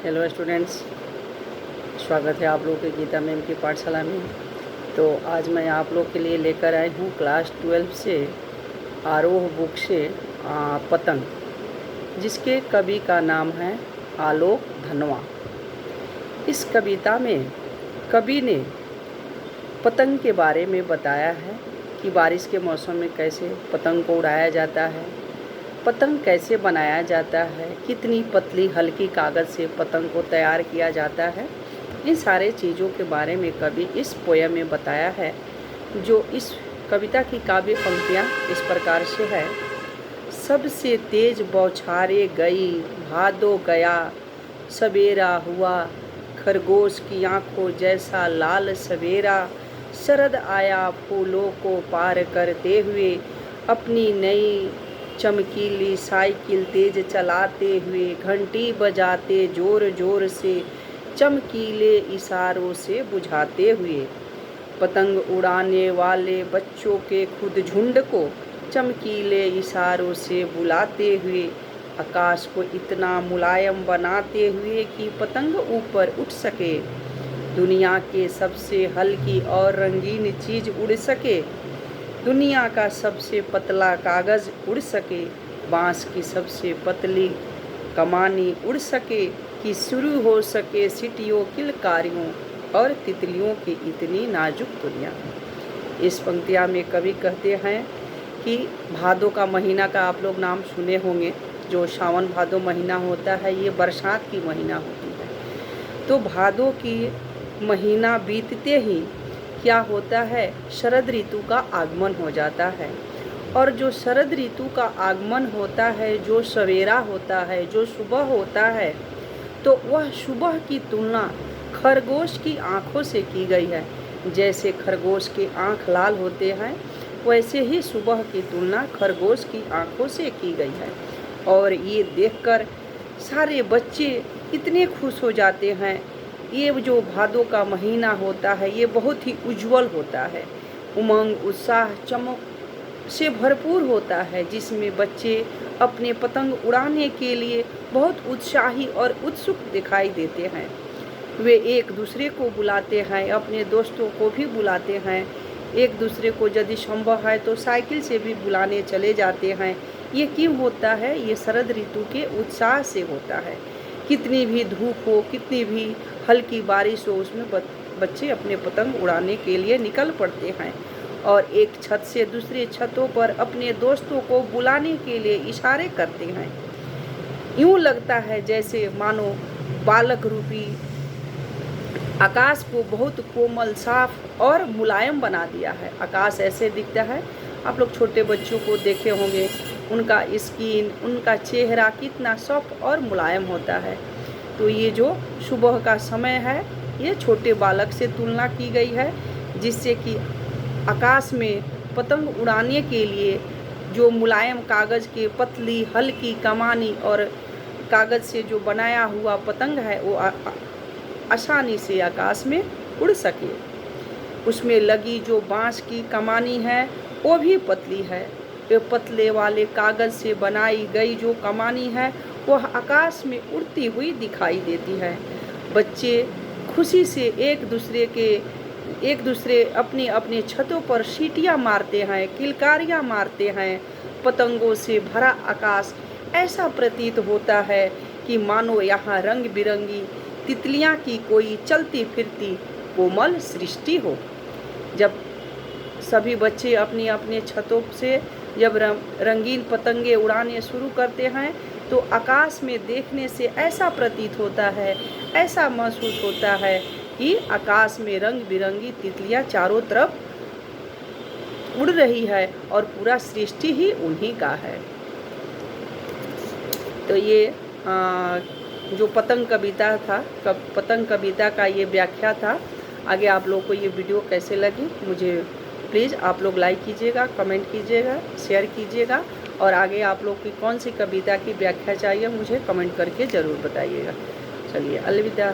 Hello students, स्वागत है आप लोगों के गीता मैम की पाठशाला में। तो आज मैं आप लोग के लिए लेकर आई हूँ क्लास 12 से आरोह बुक से पतंग, जिसके कवि का नाम है आलोक धनवा। इस कविता में कवि ने पतंग के बारे में बताया है कि बारिश के मौसम में कैसे पतंग को उड़ाया जाता है, पतंग कैसे बनाया जाता है, कितनी पतली हल्की कागज़ से पतंग को तैयार किया जाता है। इन सारे चीज़ों के बारे में कवि इस पोयम में बताया है। जो इस कविता की काव्य पंक्तियाँ इस प्रकार से है। सबसे तेज बौछारे गई, भादो गया, सवेरा हुआ, खरगोश की आँखों जैसा लाल सवेरा, शरद आया फूलों को पार करते हुए, अपनी नई चमकीली साइकिल तेज चलाते हुए, घंटी बजाते जोर जोर से, चमकीले इशारों से बुझाते हुए, पतंग उड़ाने वाले बच्चों के खुद झुंड को चमकीले इशारों से बुलाते हुए, आकाश को इतना मुलायम बनाते हुए कि पतंग ऊपर उठ सके, दुनिया के सबसे हल्की और रंगीन चीज़ उड़ सके, दुनिया का सबसे पतला कागज़ उड़ सके, बांस की सबसे पतली कमानी उड़ सके, कि शुरू हो सके सीटियों किलकारियों और तितलियों की इतनी नाजुक दुनिया। इस पंक्तियाँ में कवि कहते हैं कि भादों का महीना का आप लोग नाम सुने होंगे। जो सावन भादो महीना होता है, ये बरसात की महीना होती है। तो भादों की महीना बीतते ही क्या होता है, शरद ऋतु का आगमन हो जाता है। और जो शरद ऋतु का आगमन होता है, जो सवेरा होता है, जो सुबह होता है, तो वह सुबह की तुलना खरगोश की आँखों से की गई है। जैसे खरगोश के आँख लाल होते हैं, वैसे ही सुबह की तुलना खरगोश की आँखों से की गई है। और ये देखकर सारे बच्चे इतने खुश हो जाते हैं। ये जो भादों का महीना होता है, ये बहुत ही उज्जवल होता है, उमंग उत्साह चमक से भरपूर होता है, जिसमें बच्चे अपने पतंग उड़ाने के लिए बहुत उत्साही और उत्सुक दिखाई देते हैं। वे एक दूसरे को बुलाते हैं, अपने दोस्तों को भी बुलाते हैं, एक दूसरे को यदि संभव है तो साइकिल से भी बुलाने चले जाते हैं। ये क्यों होता है? ये शरद ऋतु के उत्साह से होता है। कितनी भी धूप हो, कितनी भी हल्की बारिश हो, उसमें बच्चे अपने पतंग उड़ाने के लिए निकल पड़ते हैं और एक छत से दूसरे छतों पर अपने दोस्तों को बुलाने के लिए इशारे करते हैं। यूँ लगता है जैसे मानो बालक रूपी आकाश को बहुत कोमल, साफ और मुलायम बना दिया है। आकाश ऐसे दिखता है, आप लोग छोटे बच्चों को देखे होंगे, उनका स्किन, उनका चेहरा कितना सॉफ्ट और मुलायम होता है। तो ये जो सुबह का समय है, ये छोटे बालक से तुलना की गई है, जिससे कि आकाश में पतंग उड़ाने के लिए जो मुलायम कागज़ के पतली हल्की कमानी और कागज़ से जो बनाया हुआ पतंग है, वो आसानी से आकाश में उड़ सके। उसमें लगी जो बांस की कमानी है, वो भी पतली है। वे पतले वाले कागज़ से बनाई गई जो कमानी है, वह आकाश में उड़ती हुई दिखाई देती है। बच्चे खुशी से एक दूसरे अपने अपने छतों पर सीटियाँ मारते हैं, किलकारियाँ मारते हैं। पतंगों से भरा आकाश ऐसा प्रतीत होता है कि मानो यहाँ रंग बिरंगी तितलियाँ की कोई चलती फिरती कोमल सृष्टि हो। जब सभी बच्चे अपनी अपने छतों से जब रंगीन पतंगे उड़ाने शुरू करते हैं, तो आकाश में देखने से ऐसा प्रतीत होता है, ऐसा महसूस होता है कि आकाश में रंग बिरंगी तितलियाँ चारों तरफ उड़ रही है और पूरा सृष्टि ही उन्हीं का है। तो ये जो पतंग कविता था, पतंग कविता का ये व्याख्या था। आगे आप लोग को ये वीडियो कैसे लगी, मुझे प्लीज़ आप लोग लाइक कीजिएगा, कमेंट कीजिएगा, शेयर कीजिएगा, और आगे आप लोग की कौन सी कविता की व्याख्या चाहिए मुझे कमेंट करके ज़रूर बताइएगा। चलिए, अलविदा।